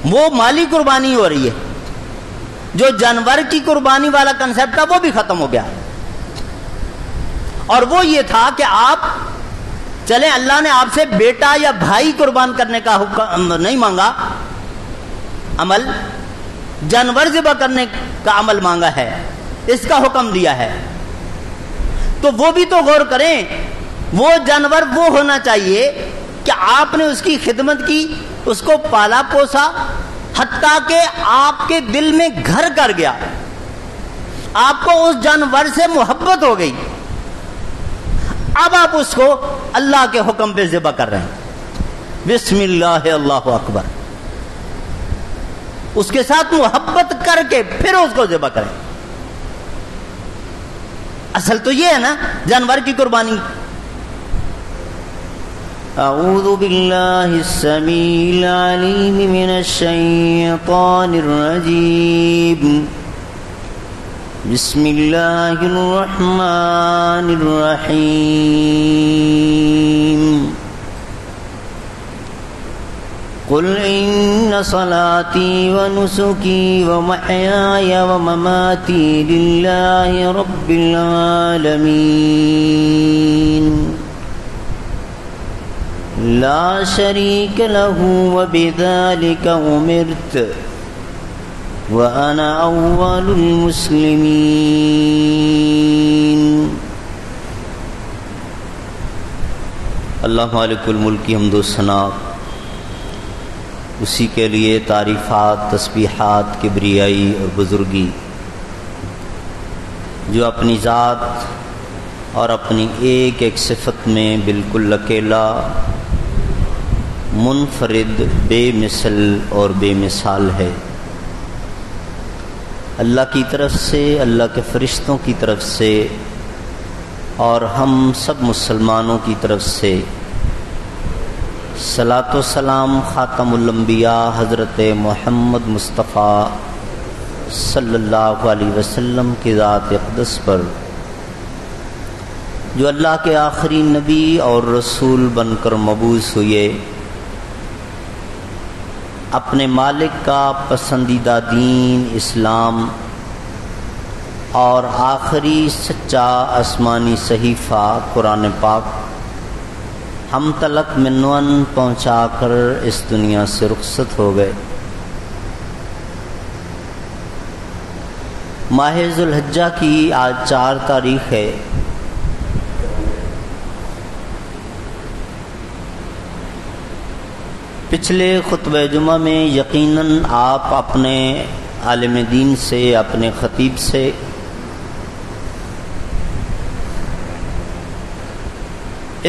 وہ مالی قربانی ہو رہی ہے. جو جانور کی قربانی والا کنسپٹ تھا وہ بھی ختم ہو گیا. اور وہ یہ تھا کہ آپ چلیں، اللہ نے آپ سے بیٹا یا بھائی قربان کرنے کا حکم نہیں مانگا، عمل جانور ذبح کرنے کا عمل مانگا ہے، اس کا حکم دیا ہے. تو وہ بھی تو غور کریں، وہ جانور وہ ہونا چاہیے کہ آپ نے اس کی خدمت کی، اس کو پالا پوسا، حتیٰ کہ آپ کے دل میں گھر کر گیا، آپ کو اس جانور سے محبت ہو گئی. اب آپ اس کو اللہ کے حکم پہ ذبح کر رہے ہیں، بسم اللہ اللہ اکبر، اس کے ساتھ محبت کر کے پھر اس کو ذبح کریں. اصل تو یہ ہے نا جانور کی قربانی. اعوذ باللہ السمیع العلیم من الشیطان الرجیم، بسم اللہ الرحمن الرحیم. قل ان صلاتي ونسكي ومحياي ومماتي لله رب العالمين لا شريك له وبذلك أمرت وأنا أول المسلمين. اللہ مالک الملک کی حمد و ثنا، اسی کے لیے تعریفات، تسبیحات، کبریائی اور بزرگی، جو اپنی ذات اور اپنی ایک ایک صفت میں بالکل اکیلا، منفرد، بے مثل اور بے مثال ہے. اللہ کی طرف سے، اللہ کے فرشتوں کی طرف سے اور ہم سب مسلمانوں کی طرف سے صلاۃ و سلام خاتم الانبیاء حضرت محمد مصطفیٰ صلی اللہ علیہ وسلم کی ذات اقدس پر، جو اللہ کے آخری نبی اور رسول بن کر مبعوث ہوئے، اپنے مالک کا پسندیدہ دین اسلام اور آخری سچا آسمانی صحیفہ قرآن پاک ہم تلک منون پہنچا کر اس دنیا سے رخصت ہو گئے. ماہ ذو الحجہ کی آج 4 تاریخ ہے. پچھلے خطبہ جمعہ میں یقیناً آپ اپنے عالم دین سے، اپنے خطیب سے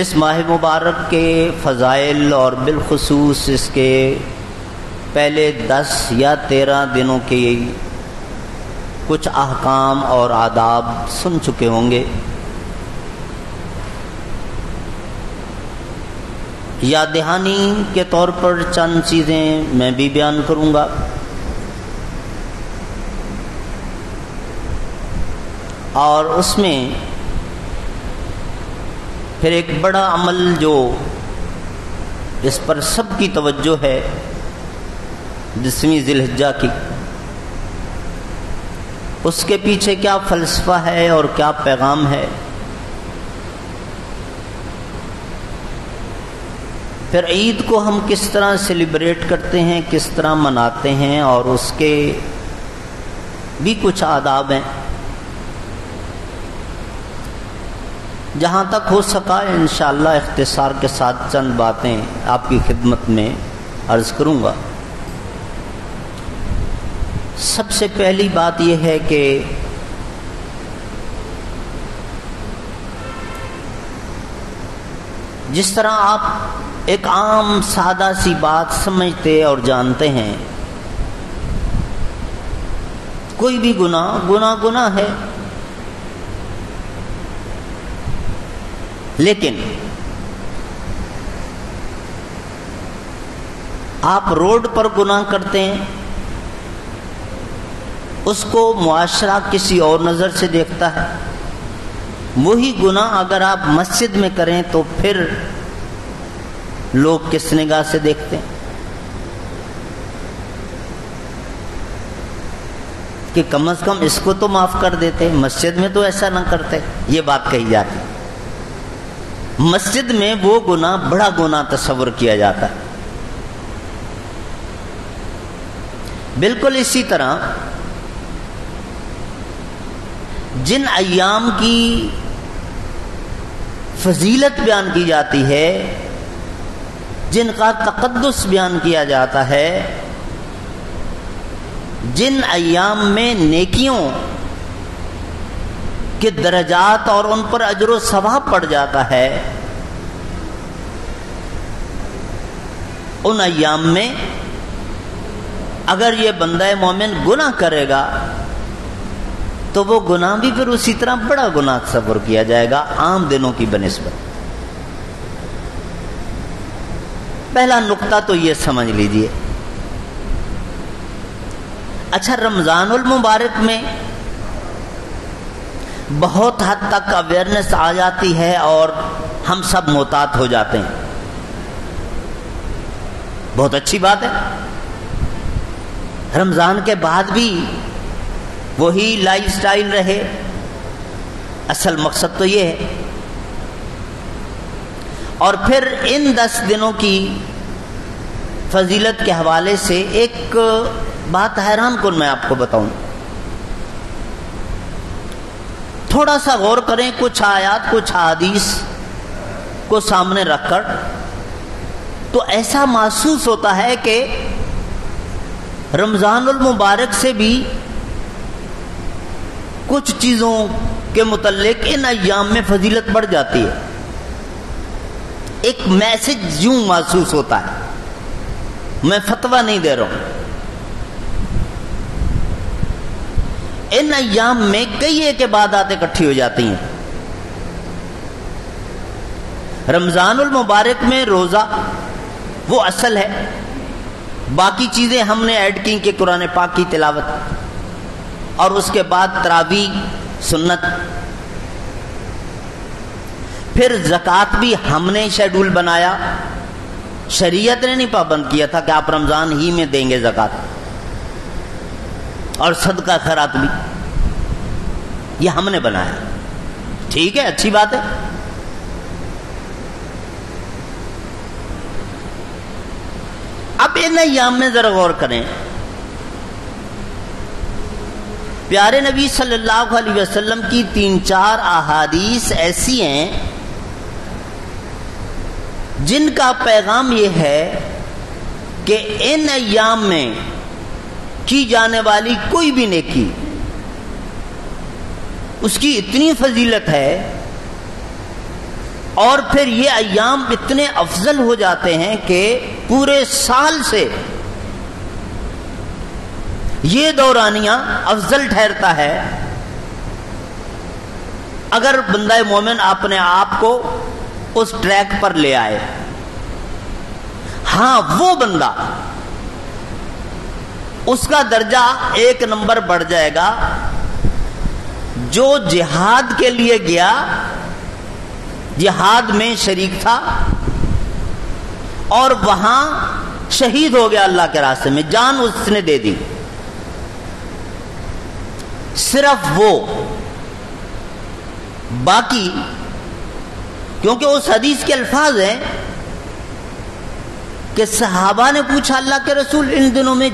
اس ماہ مبارک کے فضائل اور بالخصوص اس کے پہلے 10 یا 13 دنوں کے کچھ احکام اور آداب سن چکے ہوں گے. یاد دہانی کے طور پر چند چیزیں میں بھی بیان کروں گا، اور اس میں پھر ایک بڑا عمل جو اس پر سب کی توجہ ہے 10ویں ذی الحجہ کی، اس کے پیچھے کیا فلسفہ ہے اور کیا پیغام ہے. پھر عید کو ہم کس طرح سیلیبریٹ کرتے ہیں، کس طرح مناتے ہیں، اور اس کے بھی کچھ آداب ہیں. جہاں تک ہو سکا انشاءاللہ اختصار کے ساتھ چند باتیں آپ کی خدمت میں عرض کروں گا. سب سے پہلی بات یہ ہے کہ جس طرح آپ ایک عام سادہ سی بات سمجھتے اور جانتے ہیں، کوئی بھی گناہ ہے، لیکن آپ روڈ پر گناہ کرتے ہیں، اس کو معاشرہ کسی اور نظر سے دیکھتا ہے. وہی گناہ اگر آپ مسجد میں کریں تو پھر لوگ کس نگاہ سے دیکھتے ہیں. کہ کم از کم اس کو تو معاف کر دیتے، مسجد میں تو ایسا نہ کرتے. یہ بات کہی جاتی. مسجد میں وہ گناہ بڑا گناہ تصور کیا جاتا ہے. بالکل اسی طرح جن ایام کی فضیلت بیان کی جاتی ہے، جن کا تقدس بیان کیا جاتا ہے، جن ایام میں نیکیوں کے درجات اور ان پر اجر و ثواب پڑ جاتا ہے، ان ایام میں اگر یہ بندہ مومن گناہ کرے گا تو وہ گناہ بھی پھر اسی طرح بڑا گناہ تصور کیا جائے گا عام دنوں کی بنسبت. پہلا نقطہ تو یہ سمجھ لیجئے. اچھا، رمضان المبارک میں بہت حد تک اویئرنس آ جاتی ہے اور ہم سب محتاط ہو جاتے ہیں. بہت اچھی بات ہے. رمضان کے بعد بھی وہی لائف سٹائل رہے. اصل مقصد تو یہ ہے. اور پھر ان 10 دنوں کی فضیلت کے حوالے سے ایک بات حیران کن میں آپ کو بتاؤں. تھوڑا سا غور کریں، کچھ آیات کچھ احادیث کو سامنے رکھ کر، تو ایسا محسوس ہوتا ہے کہ رمضان المبارک سے بھی کچھ چیزوں کے متعلق ان ایام میں فضیلت بڑھ جاتی ہے. ایک میسج یوں محسوس ہوتا ہے. میں فتویٰ نہیں دے رہا ہوں. ان ایام میں کئی ایک عبادات اکٹھی ہو جاتی ہیں. رمضان المبارک میں روزہ وہ اصل ہے. باقی چیزیں ہم نے ایڈ کی کہ قرآن پاک کی تلاوت، اور اس کے بعد تراویح سنت. پھر زکوٰۃ بھی ہم نے شیڈول بنایا. شریعت نے نہیں پابند کیا تھا کہ آپ رمضان ہی میں دیں گے زکوٰۃ. اور صدقہ خیرات بھی یہ ہم نے بنایا. ٹھیک ہے، اچھی بات ہے. اب ان ایام میں ذرا غور کریں. پیارے نبی صلی اللہ علیہ وسلم کی 3-4 احادیث ایسی ہیں جن کا پیغام یہ ہے کہ ان ایام میں کی جانے والی کوئی بھی نیکی اس کی اتنی فضیلت ہے، اور پھر یہ ایام اتنے افضل ہو جاتے ہیں کہ پورے سال سے یہ دورانیہ افضل ٹھہرتا ہے اگر بندہ مومن اپنے آپ کو اس ٹریک پر لے آئے. ہاں، وہ بندہ اس کا درجہ 1 نمبر بڑھ جائے گا جو جہاد کے لیے گیا، جہاد میں شریک تھا اور وہاں شہید ہو گیا اللہ کے راستے میں، جان اس نے دے دی. صرف وہ. باقی کیونکہ اس حدیث کے الفاظ ہیں کہ صحابہ نے پوچھا اللہ کے رسول ان دنوں میں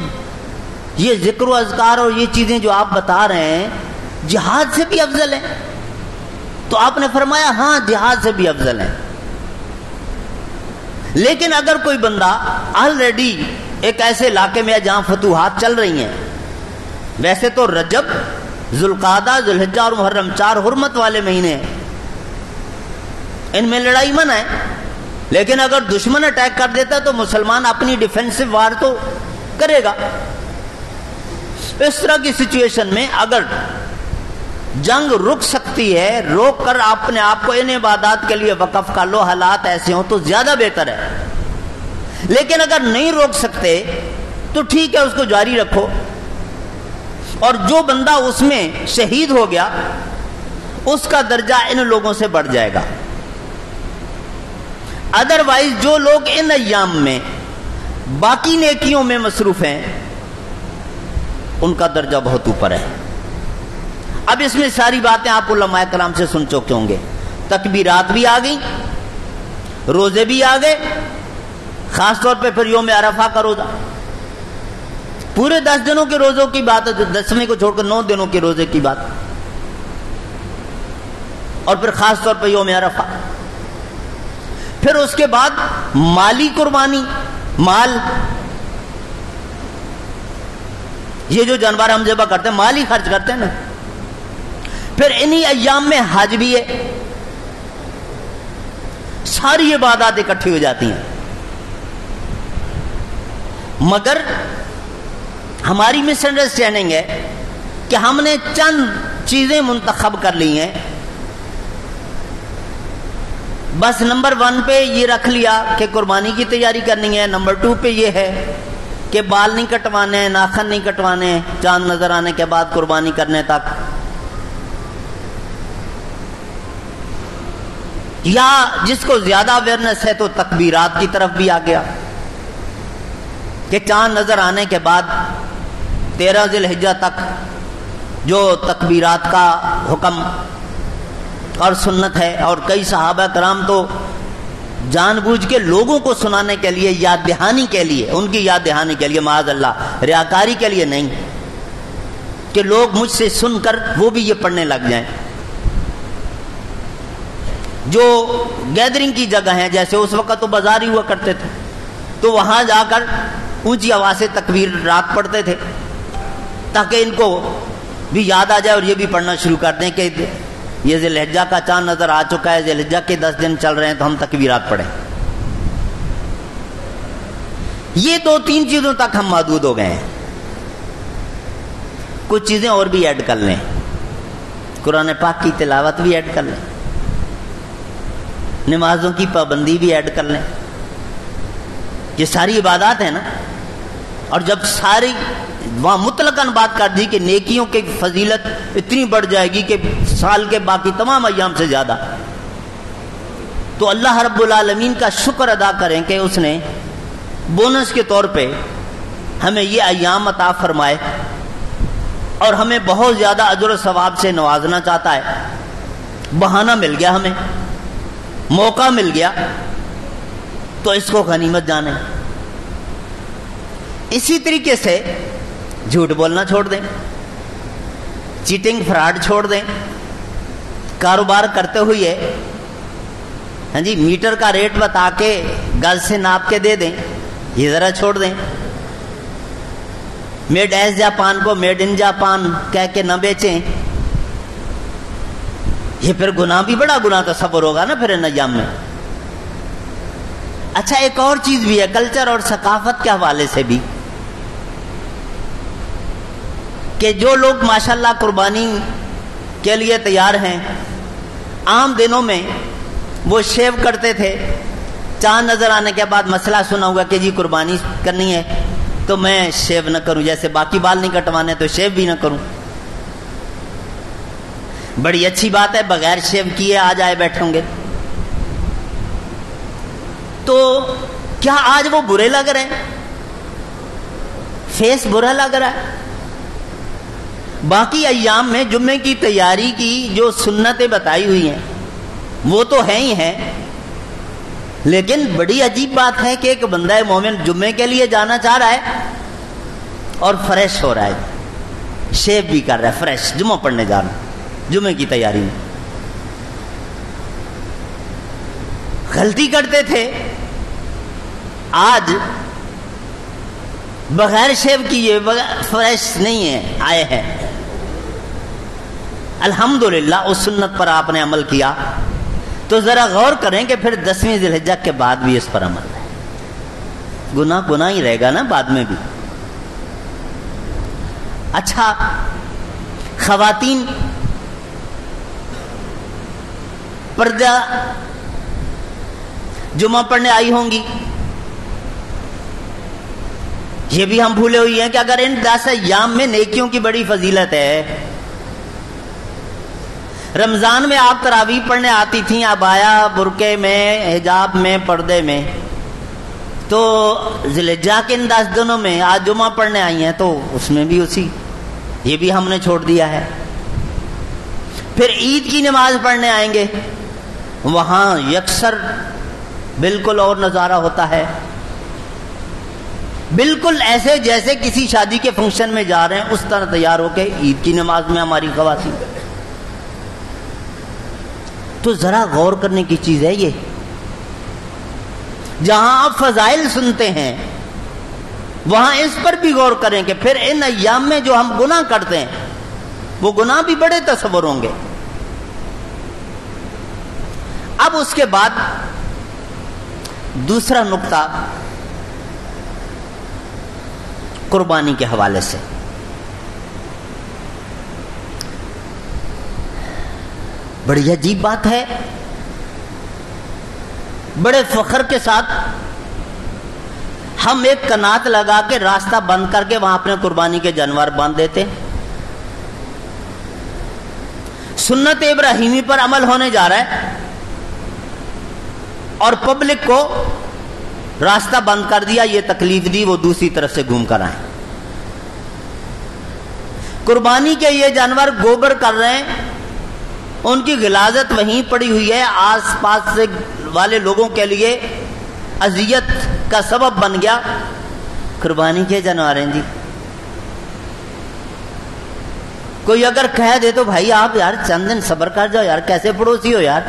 یہ ذکر و اذکار اور یہ چیزیں جو آپ بتا رہے ہیں جہاد سے بھی افضل ہیں؟ تو آپ نے فرمایا ہاں، جہاد سے بھی افضل ہیں. لیکن اگر کوئی بندہ آلریڈی ایک ایسے علاقے میں جہاں فتوحات چل رہی ہیں، ویسے تو رجب، ذوالقعدہ، ذوالحجہ اور محرم 4 حرمت والے مہینے ہیں، ان میں لڑائی منع ہے، لیکن اگر دشمن اٹیک کر دیتا تو مسلمان اپنی ڈیفینسو وار تو کرے گا. اس طرح کی سچویشن میں اگر جنگ رک سکتی ہے، روک کر اپنے آپ کو ان عبادات کے لیے وقف کر لو، حالات ایسے ہوں تو زیادہ بہتر ہے. لیکن اگر نہیں روک سکتے تو ٹھیک ہے، اس کو جاری رکھو. اور جو بندہ اس میں شہید ہو گیا اس کا درجہ ان لوگوں سے بڑھ جائے گا. ادروائز جو لوگ ان ایام میں باقی نیکیوں میں مصروف ہیں ان کا درجہ بہت اوپر ہے. اب اس میں ساری باتیں آپ علماء کرام سے سن چکے ہوں گے. تکبیرات بھی آ گئی، روزے بھی آ گئے، خاص طور پہ پھر یوم عرفہ کا روزہ. پورے 10 دنوں کے روزوں کی بات ہے، 10ویں کو چھوڑ کر 9 دنوں کے روزے کی بات، اور پھر خاص طور پہ یوم عرفہ. پھر اس کے بعد مالی قربانی، مال، یہ جو جانور ہم ذبح کرتے ہیں مال ہی خرچ کرتے ہیں نا. پھر انہی ایام میں حج بھی ہے. ساری عبادات اکٹھی ہو جاتی ہیں. مگر ہماری مس انڈرسٹینڈنگ ہے کہ ہم نے چند چیزیں منتخب کر لی ہیں. بس نمبر 1 پہ یہ رکھ لیا کہ قربانی کی تیاری کرنی ہے. نمبر 2 پہ یہ ہے کہ بال نہیں کٹوانے، ناخن نہیں کٹوانے چاند نظر آنے کے بعد قربانی کرنے تک. یا جس کو زیادہ اویئرنس ہے تو تکبیرات کی طرف بھی آ گیا کہ چاند نظر آنے کے بعد 13 ذی الحجہ تک جو تکبیرات کا حکم اور سنت ہے. اور کئی صحابہ کرام تو جان بوجھ کے لوگوں کو سنانے کے لیے، یاد دہانی کے لیے، ان کی یاد دہانی کے لیے، معاذ اللہ ریاکاری کے لیے نہیں، کہ لوگ مجھ سے سن کر وہ بھی یہ پڑھنے لگ جائیں. جو گیدرنگ کی جگہ ہیں، جیسے اس وقت تو بازار ہی ہوا کرتے تھے، تو وہاں جا کر اونچی آواز سے تکبیرات پڑھتے تھے تاکہ ان کو بھی یاد آ جائے اور یہ بھی پڑھنا شروع کر دیں کہ یہ ذی الحجہ کا چاند نظر آ چکا ہے، ذی الحجہ کے 10 دن چل رہے ہیں تو ہم تکبیرات پڑھیں. یہ 2-3 چیزوں تک ہم محدود ہو گئے ہیں. کچھ چیزیں اور بھی ایڈ کر لیں، قرآن پاک کی تلاوت بھی ایڈ کر لیں، نمازوں کی پابندی بھی ایڈ کر لیں. یہ ساری عبادات ہیں نا. اور جب ساری وہاں مطلقاً بات کر دی کہ نیکیوں کی فضیلت اتنی بڑھ جائے گی کہ سال کے باقی تمام ایام سے زیادہ، تو اللہ رب العالمین کا شکر ادا کریں کہ اس نے بونس کے طور پہ ہمیں یہ ایام عطا فرمائے اور ہمیں بہت زیادہ اجر و ثواب سے نوازنا چاہتا ہے. بہانہ مل گیا، ہمیں موقع مل گیا، تو اس کو غنیمت جانیں. اسی طریقے سے جھوٹ بولنا چھوڑ دیں، چیٹنگ فراڈ چھوڑ دیں. کاروبار کرتے ہوئے ہاں جی میٹر کا ریٹ بتا کے گز سے ناپ کے دے دیں، یہ ذرا چھوڑ دیں. میڈ ایز جاپان کو میڈ ان جاپان کہہ کے نہ بیچیں. یہ پھر گناہ بھی بڑا گناہ تصور ہوگا نا پھر ان ایام میں. اچھا ایک اور چیز بھی ہے کلچر اور ثقافت کے حوالے سے بھی، کہ جو لوگ ماشاءاللہ قربانی کے لیے تیار ہیں، عام دنوں میں وہ شیو کرتے تھے، چاند نظر آنے کے بعد مسئلہ سنا ہوا کہ جی قربانی کرنی ہے تو میں شیو نہ کروں، جیسے باقی بال نہیں کٹوانے تو شیو بھی نہ کروں. بڑی اچھی بات ہے، بغیر شیو کیے آ جائے بیٹھے ہوں گے. تو کیا آج وہ برے لگ رہے ہیں؟ فیس برا لگ رہا ہے؟ باقی ایام میں جمعے کی تیاری کی جو سنتیں بتائی ہوئی ہیں وہ تو ہیں ہی ہیں، لیکن بڑی عجیب بات ہے کہ ایک بندہ مومن جمعے کے لیے جانا چاہ رہا ہے اور فریش ہو رہا ہے، شیو بھی کر رہا ہے، فریش جمعہ پڑھنے جا رہا ہے جمعے کی تیاری میں. غلطی کرتے تھے، آج بغیر شیو کیے فریش نہیں ہے آئے ہیں. الحمدللہ اس سنت پر آپ نے عمل کیا تو ذرا غور کریں کہ پھر 10ویں ذی الحجہ کے بعد بھی اس پر عمل ہے. گناہ ہی رہے گا نا بعد میں بھی. اچھا خواتین پردہ جمعہ پڑھنے آئی ہوں گی، یہ بھی ہم بھولے ہوئی ہیں کہ اگر ان 10 ایام میں نیکیوں کی بڑی فضیلت ہے. رمضان میں آپ تراویح پڑھنے آتی تھیں عبایا برقعے میں، حجاب میں، پردے میں، تو ذی الحجہ کے ان 10 دنوں میں آج جمعہ پڑھنے آئی ہیں تو اس میں بھی اسی یہ بھی ہم نے چھوڑ دیا ہے. پھر عید کی نماز پڑھنے آئیں گے، وہاں یکسر بالکل اور نظارہ ہوتا ہے، بالکل ایسے جیسے کسی شادی کے فنکشن میں جا رہے ہیں اس طرح تیار ہو کے عید کی نماز میں ہماری خواتین. تو ذرا غور کرنے کی چیز ہے یہ. جہاں آپ فضائل سنتے ہیں وہاں اس پر بھی غور کریں کہ پھر ان ایام میں جو ہم گناہ کرتے ہیں وہ گناہ بھی بڑے تصور ہوں گے. اب اس کے بعد دوسرا نقطہ قربانی کے حوالے سے. بڑی عجیب بات ہے، بڑے فخر کے ساتھ ہم ایک کنات لگا کے راستہ بند کر کے وہاں اپنے قربانی کے جانور باندھ دیتے. سنت ابراہیمی پر عمل ہونے جا رہا ہے اور پبلک کو راستہ بند کر دیا، یہ تکلیف دی وہ دوسری طرف سے گھوم کر آئیں. قربانی کے یہ جانور گوبر کر رہے ہیں، ان کی غلاظت وہیں پڑی ہوئی ہے، آس پاس سے والے لوگوں کے لیے اذیت کا سبب بن گیا. قربانی کے جانور ہیں جی. کوئی اگر کہہ دے تو بھائی آپ یار چند دن صبر کر جاؤ یار، کیسے پڑوسی ہو یار،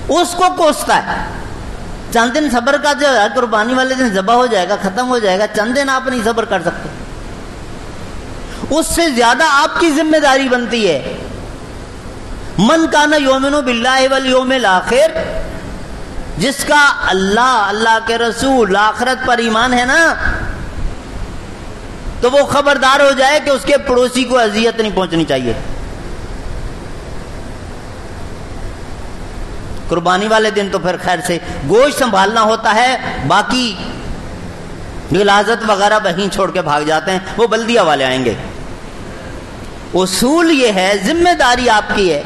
اس کو کوستا ہے. چند دن صبر کر جاؤ یار، قربانی والے دن ذبح ہو جائے گا، ختم ہو جائے گا، چند دن آپ نہیں صبر کر سکتے. اس سے زیادہ آپ کی ذمہ داری بنتی ہے. من کان یؤمن باللہ والیوم الآخر، جس کا اللہ کے رسول آخرت پر ایمان ہے نا، تو وہ خبردار ہو جائے کہ اس کے پڑوسی کو اذیت نہیں پہنچنی چاہیے. قربانی والے دن تو پھر خیر سے گوشت سنبھالنا ہوتا ہے، باقی غلاظت وغیرہ وہیں چھوڑ کے بھاگ جاتے ہیں، وہ بلدیہ والے آئیں گے. اصول یہ ہے، ذمہ داری آپ کی ہے،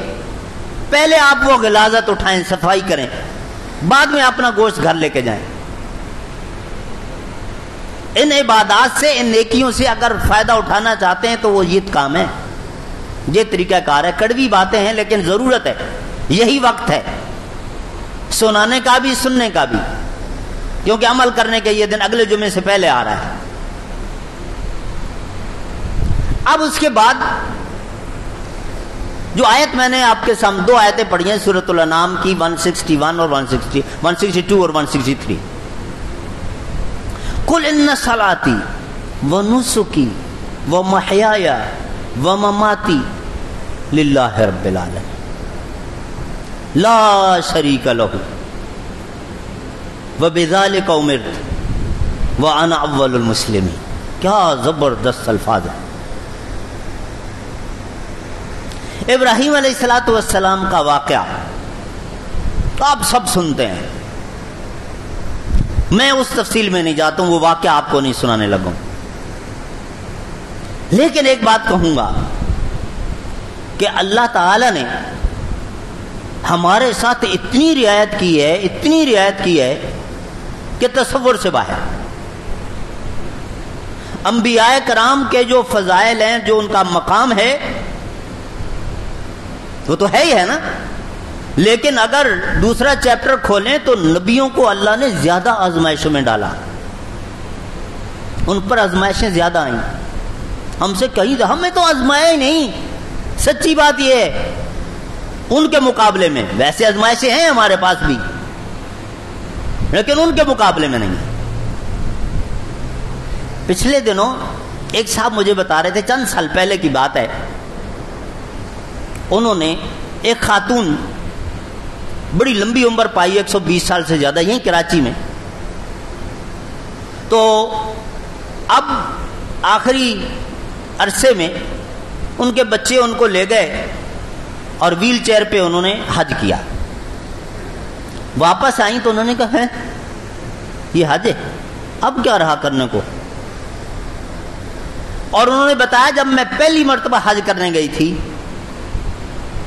پہلے آپ وہ غلاظت اٹھائیں، صفائی کریں، بعد میں اپنا گوشت گھر لے کے جائیں. ان عبادات سے، ان نیکیوں سے اگر فائدہ اٹھانا چاہتے ہیں تو وہ یہ کام ہے، یہ طریقہ کار ہے. کڑوی باتیں ہیں لیکن ضرورت ہے، یہی وقت ہے سنانے کا بھی سننے کا بھی، کیونکہ عمل کرنے کے یہ دن اگلے جمعے سے پہلے آ رہا ہے. اب اس کے بعد جو آیت میں نے آپ کے سامنے دو آیتیں پڑھی ہیں سورۃ الانعام کی 161 اور 162 اور 163. قل ان صلاتی ونسکی ومحیای ومماتی للہ رب العالمین لا شریک لہ وبذالک امرت وانا اول المسلمین. کیا زبردست الفاظ ہیں. ابراہیم علیہ الصلوۃ والسلام کا واقعہ تو آپ سب سنتے ہیں، میں اس تفصیل میں نہیں جاتا ہوں، وہ واقعہ آپ کو نہیں سنانے لگوں. لیکن ایک بات کہوں گا کہ اللہ تعالی نے ہمارے ساتھ اتنی رعایت کی ہے کہ تصور سے باہر. انبیاء کرام کے جو فضائل ہیں، جو ان کا مقام ہے، وہ تو ہے ہی ہے نا. لیکن اگر دوسرا چیپٹر کھولیں تو نبیوں کو اللہ نے زیادہ آزمائشوں میں ڈالا، ان پر آزمائشیں زیادہ آئیں. ہم سے کہیں ہمیں تو آزمایا ہی نہیں. سچی بات یہ ہے، ان کے مقابلے میں ویسے آزمائشیں ہیں ہمارے پاس بھی، لیکن ان کے مقابلے میں نہیں. پچھلے دنوں ایک صاحب مجھے بتا رہے تھے، چند سال پہلے کی بات ہے، انہوں نے ایک خاتون بڑی لمبی عمر پائی، 120 سال سے زیادہ، یہیں کراچی میں. تو اب آخری عرصے میں ان کے بچے ان کو لے گئے اور ویل چیئر پہ انہوں نے حج کیا. واپس آئیں تو انہوں نے کہا ہے یہ حج ہے، اب کیا رہا کرنے کو. اور انہوں نے بتایا جب میں پہلی مرتبہ حج کرنے گئی تھی،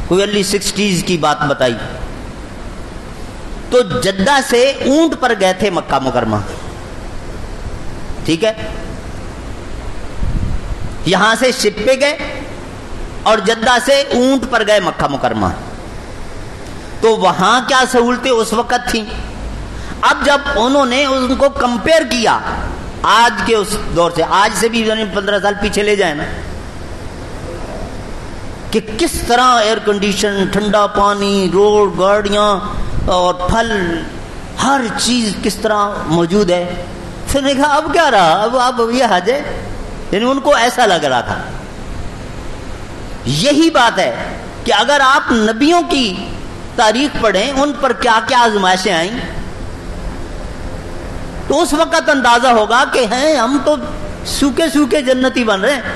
کوئی ارلی 60s کی بات بتائی، تو جدہ سے اونٹ پر گئے تھے مکہ مکرمہ. ٹھیک ہے، یہاں سے شپ پہ گئے اور جدہ سے اونٹ پر گئے مکہ مکرمہ. تو وہاں کیا سہولتیں اس وقت تھیں. اب جب انہوں نے ان کو کمپیئر کیا آج کے اس دور سے, آج سے بھی 15 سال پیچھے لے جائیں نا, کہ کس طرح ایئر کنڈیشن, ٹھنڈا پانی, روڈ, گاڑیاں اور پھل, ہر چیز کس طرح موجود ہے. پھر نے کہا اب کیا رہا, اب یہ حج ہے. یعنی ان کو ایسا لگ رہا تھا. یہی بات ہے کہ اگر آپ نبیوں کی تاریخ پڑھیں, ان پر کیا کیا آزمائشیں آئیں, تو اس وقت اندازہ ہوگا کہ ہیں ہم تو سوکھے سوکھے جنتی بن رہے ہیں,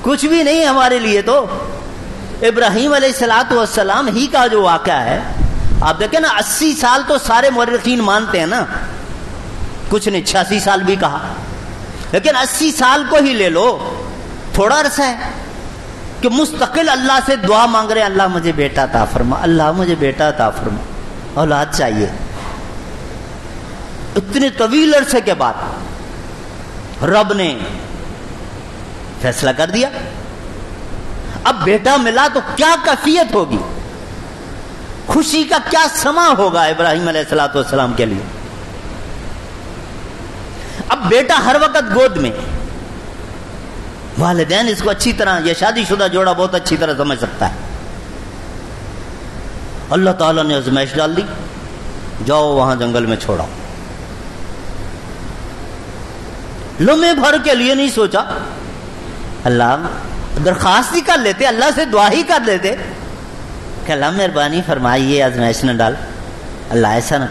کچھ بھی نہیں ہمارے لیے. تو ابراہیم علیہ السلام ہی کا جو واقعہ ہے, آپ دیکھیں نا 80 سال تو سارے مورخین مانتے ہیں نا, کچھ نے 86 سال بھی کہا, لیکن 80 سال کو ہی لے لو, تھوڑا عرصہ ہے کہ مستقل اللہ سے دعا مانگ رہے ہیں, اللہ مجھے بیٹا عطا فرما, اللہ مجھے بیٹا عطا فرما, اولاد چاہیے. اتنے طویل عرصے کے بعد رب نے فیصلہ کر دیا. اب بیٹا ملا تو کیا کیفیت ہوگی, خوشی کا کیا سما ہوگا ابراہیم علیہ السلام کے لیے. اب بیٹا ہر وقت گود میں, والدین اس کو اچھی طرح, یہ شادی شدہ جوڑا بہت اچھی طرح سمجھ سکتا ہے. اللہ تعالیٰ نے آزمائش ڈال دی, جاؤ وہاں جنگل میں چھوڑا. لمحے بھر کے لیے نہیں سوچا, اللہ درخواست ہی کر لیتے, اللہ سے دعا ہی کر لیتے کہ اللہ مہربانی فرمائیے, آزمائش نہ ڈال, اللہ ایسا نہ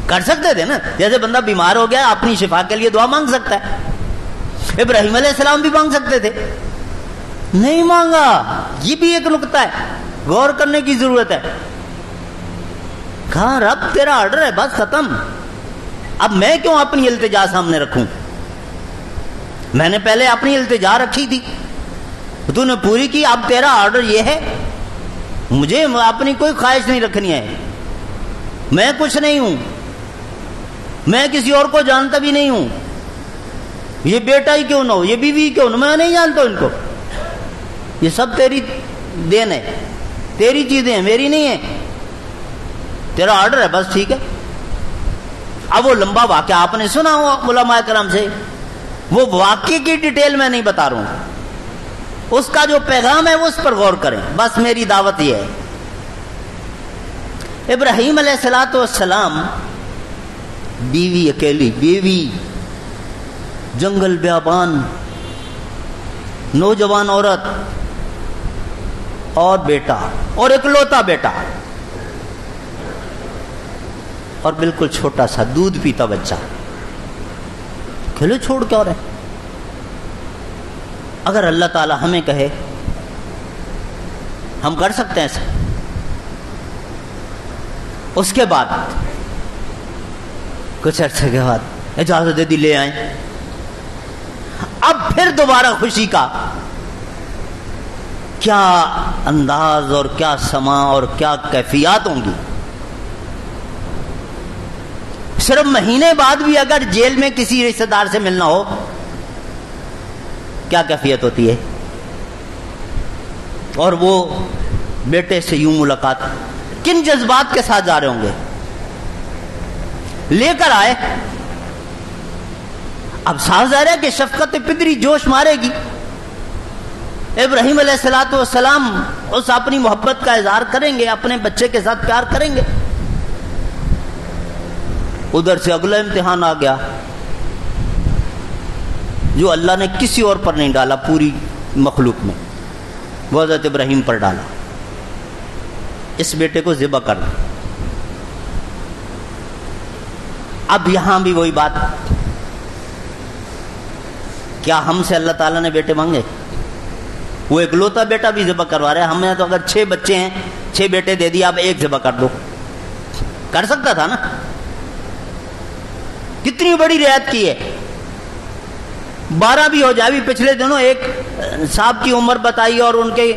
کر سکتے تھے نا. جیسے بندہ بیمار ہو گیا اپنی شفا کے لیے دعا مانگ سکتا ہے, ابراہیم علیہ السلام بھی مانگ سکتے تھے, نہیں مانگا. یہ بھی ایک نقطہ ہے, غور کرنے کی ضرورت ہے. کہا رب تیرا آرڈر ہے, بس ختم. اب میں کیوں اپنی التجا سامنے رکھوں, میں نے پہلے اپنی التجا رکھی تھی, تو نے پوری کی, اب تیرا آرڈر یہ ہے, مجھے اپنی کوئی خواہش نہیں رکھنی ہے. میں کچھ نہیں ہوں, میں کسی اور کو جانتا بھی نہیں ہوں. یہ بیٹا ہی کیوں نہ ہو, یہ بیوی کیوں نہ, میں نہیں جانتا ان کو. یہ سب تیری دین ہے, تیری چیزیں ہیں, میری نہیں ہیں. تیرا آرڈر ہے, بس ٹھیک ہے. اب وہ لمبا واقعہ آپ نے سنا ہوا علماء کرام سے, وہ واقعے کی ڈیٹیل میں نہیں بتا رہا ہوں, اس کا جو پیغام ہے وہ اس پر غور کریں. بس میری دعوت یہ ہے. ابراہیم علیہ السلام بیوی, اکیلی بیوی, جنگل بیابان, نوجوان عورت اور بیٹا, اور اکلوتا بیٹا, اور بالکل چھوٹا سا دودھ پیتا بچہ, کھلے چھوڑ کے. اور اگر اللہ تعالی ہمیں کہے ہم کر سکتے ہیں ایسا. اس کے بعد کچھ عرصے کے بعد اجازت دے دی, لے آئیں. اب پھر دوبارہ خوشی کا کیا انداز اور کیا سما اور کیا کیفیات ہوں گی. صرف مہینے بعد بھی اگر جیل میں کسی رشتہ دار سے ملنا ہو, کیا کیفیت ہوتی ہے. اور وہ بیٹے سے یوں ملاقات, کن جذبات کے ساتھ جا رہے ہوں گے. لے کر آئے, اب صاف ظاہر ہے کہ شفقت پدری جوش مارے گی. ابراہیم علیہ السلام اس اپنی محبت کا اظہار کریں گے, اپنے بچے کے ساتھ پیار کریں گے. ادھر سے اگلا امتحان آ گیا جو اللہ نے کسی اور پر نہیں ڈالا, پوری مخلوق میں وہ حضرت ابراہیم پر ڈالا. اس بیٹے کو ذبح کر دو. اب یہاں بھی وہی بات, کیا ہم سے اللہ تعالیٰ نے بیٹے مانگے؟ وہ اکلوتا بیٹا بھی ذبح کروا رہے ہیں. ہم نے تو اگر 6 بچے ہیں, 6 بیٹے دے دیا, اب 1 ذبح کر دو. کر سکتا تھا نا. کتنی بڑی رعایت کی ہے. 12 بھی ہو جائے. بھی پچھلے دنوں ایک صاحب کی عمر بتائی اور ان کے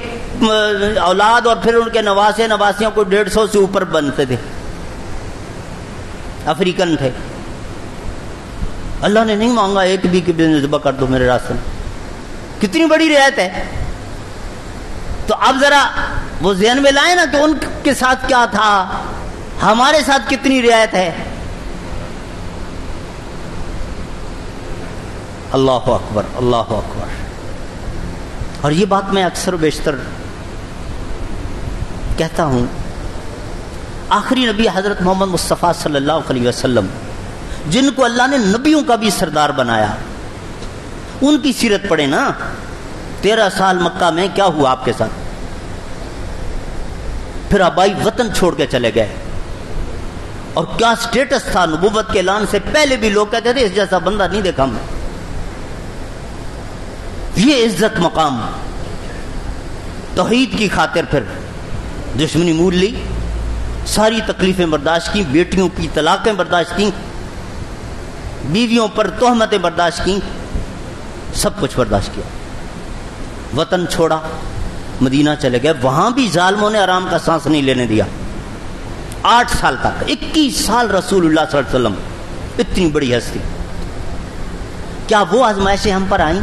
اولاد اور پھر ان کے نواسے نواسیوں کو 150 سے اوپر بنتے تھے, افریقن تھے. اللہ نے نہیں مانگا ایک بھی کہ ذبح کر دو میرے راستے میں. کتنی بڑی رعایت ہے. تو اب ذرا وہ ذہن میں لائیں نا کہ ان کے ساتھ کیا تھا, ہمارے ساتھ کتنی رعایت ہے. اللہ اکبر, اللہ اکبر. اور یہ بات میں اکثر و بیشتر کہتا ہوں, آخری نبی حضرت محمد مصطفیٰ صلی اللہ علیہ وسلم, جن کو اللہ نے نبیوں کا بھی سردار بنایا, ان کی سیرت پڑھیں نا. 13 سال مکہ میں کیا ہوا آپ کے ساتھ؟ پھر آبائی وطن چھوڑ کے چلے گئے, اور کیا سٹیٹس تھا. نبوت کے اعلان سے پہلے بھی لوگ کہتے تھے اس جیسا بندہ نہیں دیکھا ہم. یہ عزت مقام, توحید کی خاطر پھر دشمنی مول لی, ساری تکلیفیں برداشت کی, بیٹیوں کی طلاقیں برداشت کی, بیویوں پر تہمتیں برداشت کی, سب کچھ برداشت کیا. وطن چھوڑا, مدینہ چلے گئے. وہاں بھی ظالموں نے آرام کا سانس نہیں لینے دیا. 8 سال تک, 21 سال رسول اللہ صلی اللہ علیہ وسلم, اتنی بڑی ہستی. کیا وہ آزمائشیں ہم پر آئیں؟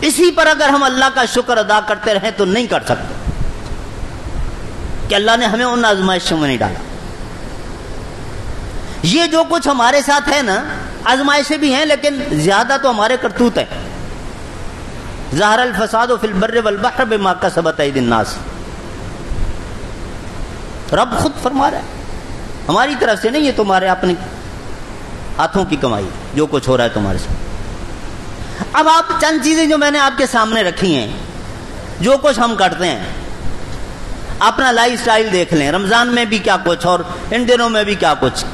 اسی پر اگر ہم اللہ کا شکر ادا کرتے رہیں تو نہیں کر سکتے کہ اللہ نے ہمیں ان آزمائشوں میں نہیں ڈالا. یہ جو کچھ ہمارے ساتھ ہے نا, آزمائشیں بھی ہیں لیکن زیادہ تو ہمارے کرتوت ہے. ظہر الفساد فی البر والبحر بما کسبت ایدی الناس, رب خود فرما رہا ہے, ہماری طرف سے نہیں, یہ تمہارے اپنے ہاتھوں کی کمائی جو کچھ ہو رہا ہے تمہارے ساتھ. اب آپ چند چیزیں جو میں نے آپ کے سامنے رکھی ہیں, جو کچھ ہم کرتے ہیں, اپنا لائف سٹائل دیکھ لیں. رمضان میں بھی کیا کچھ اور ان دنوں میں بھی کیا کچھ.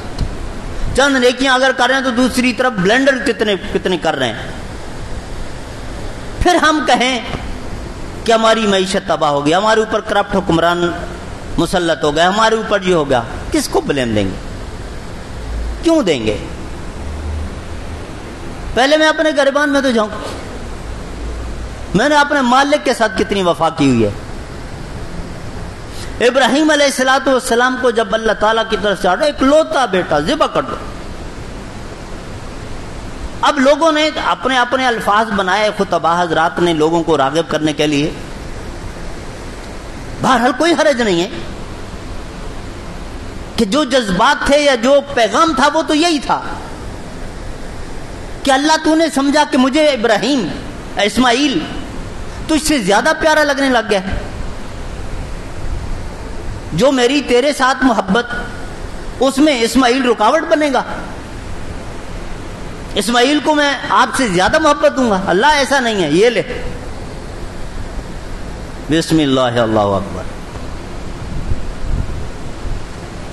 چند نیکیاں اگر کر رہے ہیں تو دوسری طرف بلنڈر کتنے کر رہے ہیں. پھر ہم کہیں کہ ہماری معیشت تباہ ہو گیا, ہمارے اوپر کرپٹ حکمران مسلط ہو گئے, ہمارے اوپر یہ ہو گیا. کس کو بلیم دیں گے؟ کیوں دیں گے؟ پہلے میں اپنے گریبان میں تو جاؤں, میں نے اپنے مالک کے ساتھ کتنی وفا کی ہوئی ہے. ابراہیم علیہ الصلوۃ والسلام کو جب اللہ تعالیٰ کی طرف سے آڈر, اکلوتا بیٹا ذبح کر دو. اب لوگوں نے اپنے اپنے الفاظ بنائے, خطباء حضرات نے لوگوں کو راغب کرنے کے لیے. بہرحال کوئی حرج نہیں ہے کہ جو جذبات تھے یا جو پیغام تھا وہ تو یہی تھا کہ اللہ تو نے سمجھا کہ مجھے ابراہیم اسماعیل تجھ سے زیادہ پیارا لگنے لگ گیا, جو میری تیرے ساتھ محبت, اس میں اسماعیل رکاوٹ بنے گا. اسماعیل کو میں آپ سے زیادہ محبت دوں گا. اللہ ایسا نہیں ہے, یہ لے. بسم اللہ, اللہ اکبر.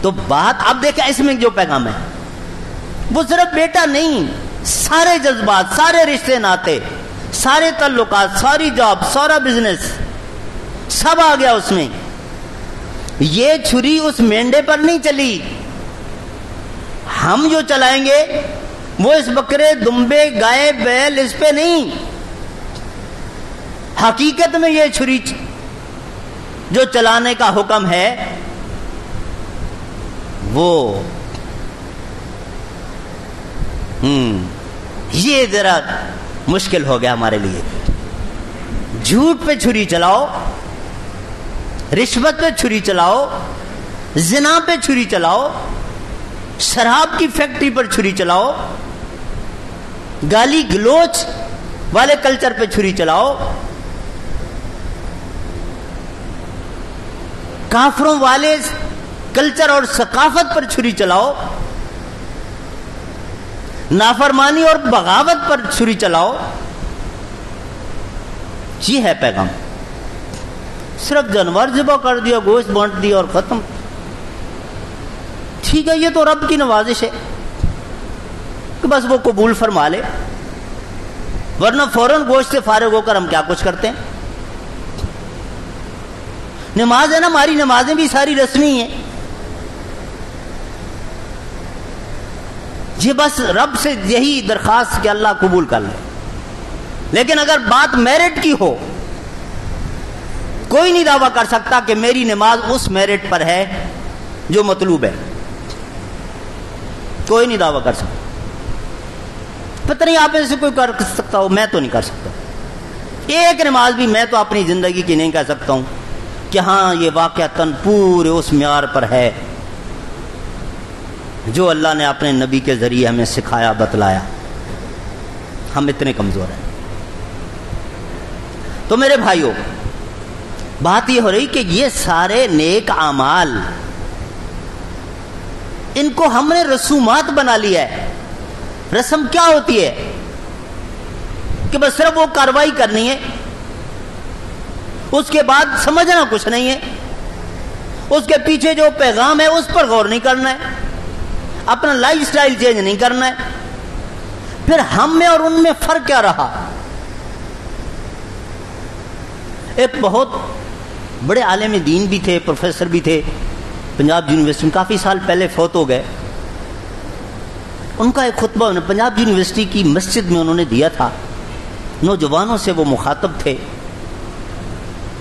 تو بات اب دیکھیں اس میں جو پیغام ہے وہ صرف بیٹا نہیں, سارے جذبات, سارے رشتے ناتے, سارے تعلقات, ساری جاب, سارا بزنس, سب آ گیا اس میں. یہ چھری اس مینڈے پر نہیں چلی. ہم جو چلائیں گے وہ اس بکرے, دمبے, گائے, بیل, اس پہ نہیں. حقیقت میں یہ چھری جو چلانے کا حکم ہے وہ یہ ذرا مشکل ہو گیا ہمارے لیے. جھوٹ پہ چھری چلاؤ, رشوت پہ چھری چلاؤ, زنا پہ چھری چلاؤ, شراب کی فیکٹری پر چھری چلاؤ, گالی گلوچ والے کلچر پہ چھری چلاؤ, کافروں والے کلچر اور ثقافت پر چھری چلاؤ, نافرمانی اور بغاوت پر چھری چلاؤ. یہ ہے پیغام. صرف جانور ذبح کر دیا, گوشت بانٹ دیا اور ختم. ٹھیک ہے, یہ تو رب کی نوازش ہے کہ بس وہ قبول فرما لے, ورنہ فوراً گوشت سے فارغ ہو کر ہم کیا کچھ کرتے ہیں. نماز ہے نا, ہماری نمازیں بھی ساری رسمی ہیں. یہ بس رب سے یہی درخواست کہ اللہ قبول کر لے. لیکن اگر بات میرٹ کی ہو, کوئی نہیں دعویٰ کر سکتا کہ میری نماز اس میرٹ پر ہے جو مطلوب ہے. کوئی نہیں دعویٰ کر سکتا. پتہ نہیں آپ میں سے کوئی کر سکتا ہو, میں تو نہیں کر سکتا. ایک نماز بھی میں تو اپنی زندگی کی نہیں کہہ سکتا ہوں کہ ہاں یہ واقعتاً پورے اس معیار پر ہے جو اللہ نے اپنے نبی کے ذریعے ہمیں سکھایا بتلایا. ہم اتنے کمزور ہیں. تو میرے بھائیوں, بات یہ ہو رہی کہ یہ سارے نیک اعمال ان کو ہم نے رسومات بنا لیا ہے. رسم کیا ہوتی ہے کہ بس صرف وہ کاروائی کرنی ہے, اس کے بعد سمجھنا کچھ نہیں ہے, اس کے پیچھے جو پیغام ہے اس پر غور نہیں کرنا ہے, اپنا لائف سٹائل چینج نہیں کرنا ہے. پھر ہم میں اور ان میں فرق کیا رہا؟ ایک بہت بڑے عالم دین بھی تھے, پروفیسر بھی تھے, پنجاب یونیورسٹی میں کافی سال پہلے فوت ہو گئے. ان کا ایک خطبہ پنجاب یونیورسٹی کی مسجد میں انہوں نے دیا تھا. نوجوانوں سے وہ مخاطب تھے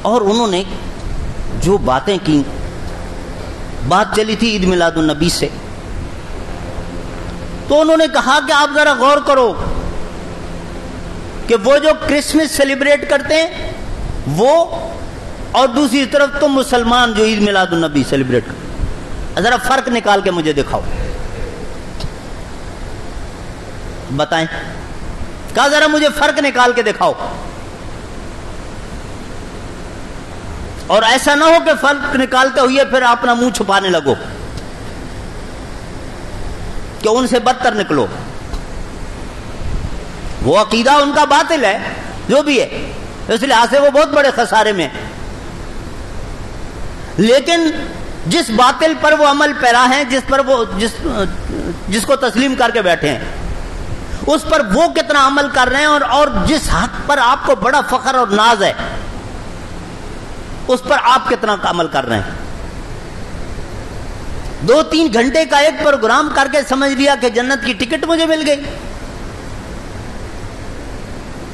اور انہوں نے جو باتیں کی, بات چلی تھی عید میلاد النبی سے, تو انہوں نے کہا کہ آپ ذرا غور کرو کہ وہ جو کرسمس سیلیبریٹ کرتے ہیں وہ, اور دوسری طرف تم مسلمان جو عید میلاد النبی سیلیبریٹ کرتے ہیں, ذرا فرق نکال کے مجھے دکھاؤ. بتائیں, کہا ذرا مجھے فرق نکال کے دکھاؤ. اور ایسا نہ ہو کہ فرق نکالتے ہوئے پھر اپنا منہ چھپانے لگو کہ ان سے بدتر نکلو. وہ عقیدہ ان کا باطل ہے جو بھی ہے, اس لحاظ سے وہ بہت بڑے خسارے میں. لیکن جس باطل پر وہ عمل پیرا ہیں, جس پر وہ جس کو تسلیم کر کے بیٹھے ہیں, اس پر وہ کتنا عمل کر رہے ہیں, اور جس حق پر آپ کو بڑا فخر اور ناز ہے اس پر آپ کتنا عمل کر رہے ہیں. 2-3 گھنٹے کا ایک پروگرام کر کے سمجھ لیا کہ جنت کی ٹکٹ مجھے مل گئی,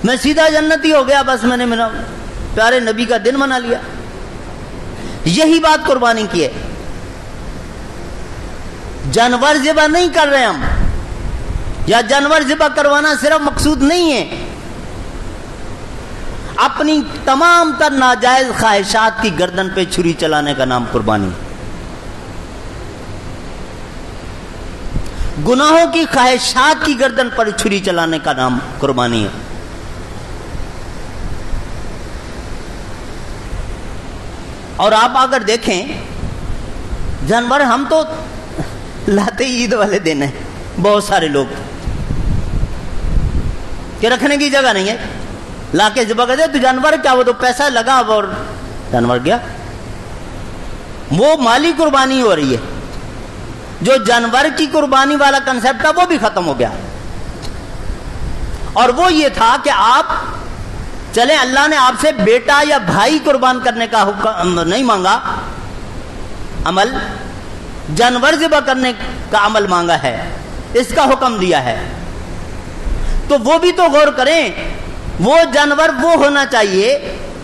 میں سیدھا جنتی ہو گیا, بس میں نے میرا پیارے نبی کا دن منا لیا. یہی بات قربانی کی ہے. جانور ذبح نہیں کر رہے ہم, یا جانور ذبح کروانا صرف مقصود نہیں ہے. اپنی تمام تر ناجائز خواہشات کی گردن پہ چھری چلانے کا نام قربانی. گناہوں کی خواہشات کی گردن پر چھری چلانے کا نام قربانی ہے. اور آپ اگر دیکھیں, جانور ہم تو لاتے عید والے دن ہیں, بہت سارے لوگ کہ رکھنے کی جگہ نہیں ہے, لا کے ذبح کر دے. تو جانور کیا, وہ تو پیسہ لگا اور جانور گیا. وہ مالی قربانی ہو رہی ہے. جو جانور کی قربانی والا کنسپٹ تھا وہ بھی ختم ہو گیا. اور وہ یہ تھا کہ آپ چلیں, اللہ نے آپ سے بیٹا یا بھائی قربان کرنے کا حکم نہیں مانگا, عمل جانور ذبح کرنے کا عمل مانگا ہے, اس کا حکم دیا ہے. تو وہ بھی تو غور کریں, وہ جانور وہ ہونا چاہیے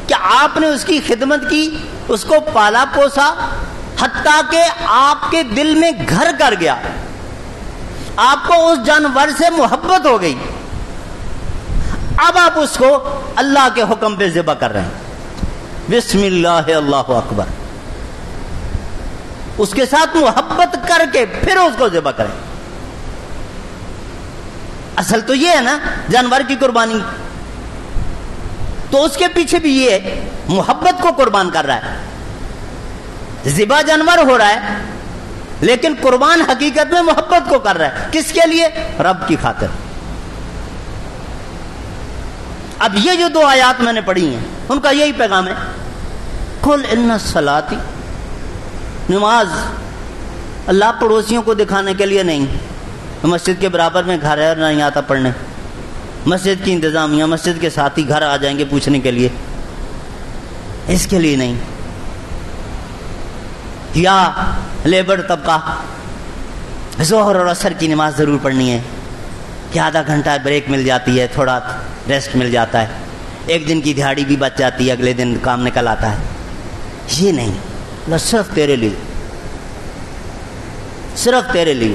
کہ آپ نے اس کی خدمت کی, اس کو پالا پوسا, حتیٰ کہ آپ کے دل میں گھر کر گیا, آپ کو اس جانور سے محبت ہو گئی. اب آپ اس کو اللہ کے حکم پہ ذبح کر رہے ہیں, بسم اللہ اللہ اکبر, اس کے ساتھ محبت کر کے پھر اس کو ذبح کریں. اصل تو یہ ہے نا جانور کی قربانی. تو اس کے پیچھے بھی یہ ہے, محبت کو قربان کر رہا ہے. ذبح جانور ہو رہا ہے لیکن قربان حقیقت میں محبت کو کر رہا ہے. کس کے لیے؟ رب کی خاطر. اب یہ جو 2 آیات میں نے پڑھی ہیں ان کا یہی پیغام ہے, قل ان صلاتی, نماز اللہ پڑوسیوں کو دکھانے کے لیے نہیں, مسجد کے برابر میں گھر ہے اور نہیں آتا پڑھنے, مسجد کی انتظامیہ, مسجد کے ساتھی گھر آ جائیں گے پوچھنے کے لیے, اس کے لیے نہیں. یا لیبر طبقہ ظہر اور عصر کی نماز ضرور پڑھنی ہے کہ آدھا گھنٹہ بریک مل جاتی ہے, تھوڑا ریسٹ مل جاتا ہے, ایک دن کی دہاڑی بھی بچ جاتی ہے, اگلے دن کام نکل آتا ہے. یہ نہیں, صرف تیرے لیے, صرف تیرے لیے.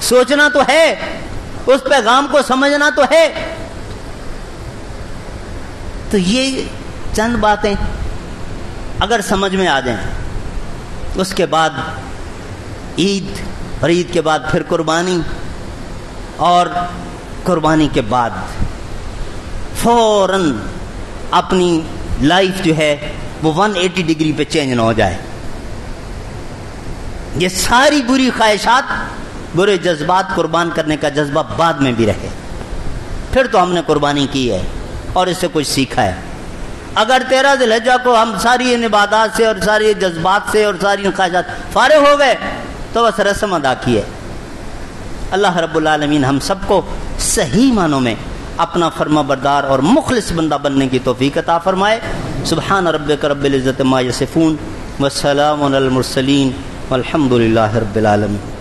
سوچنا تو ہے، اس پیغام کو سمجھنا تو ہے. تو یہ چند باتیں اگر سمجھ میں آ جائیں، اس کے بعد عید، اور عید کے بعد پھر قربانی، اور قربانی کے بعد فوراً اپنی لائف جو ہے وہ 180 ڈگری پہ چینج نہ ہو جائے. یہ ساری بری خواہشات، برے جذبات، قربان کرنے کا جذبہ بعد میں بھی رہے. پھر تو ہم نے قربانی کی ہے اور اس سے کچھ سیکھا ہے. اگر 13 ذی الحجہ کو ہم ساری ان عبادات سے اور ساری جذبات سے اور ساری خواہشات فارغ ہو گئے تو بس رسم ادا کی ہے. اللہ رب العالمین ہم سب کو صحیح معنوں میں اپنا فرما بردار اور مخلص بندہ بننے کی توفیق عطا فرمائے. سبحان ربک رب العزت ما یصفون والسلام علی المرسلین والحمد للہ رب العالمین.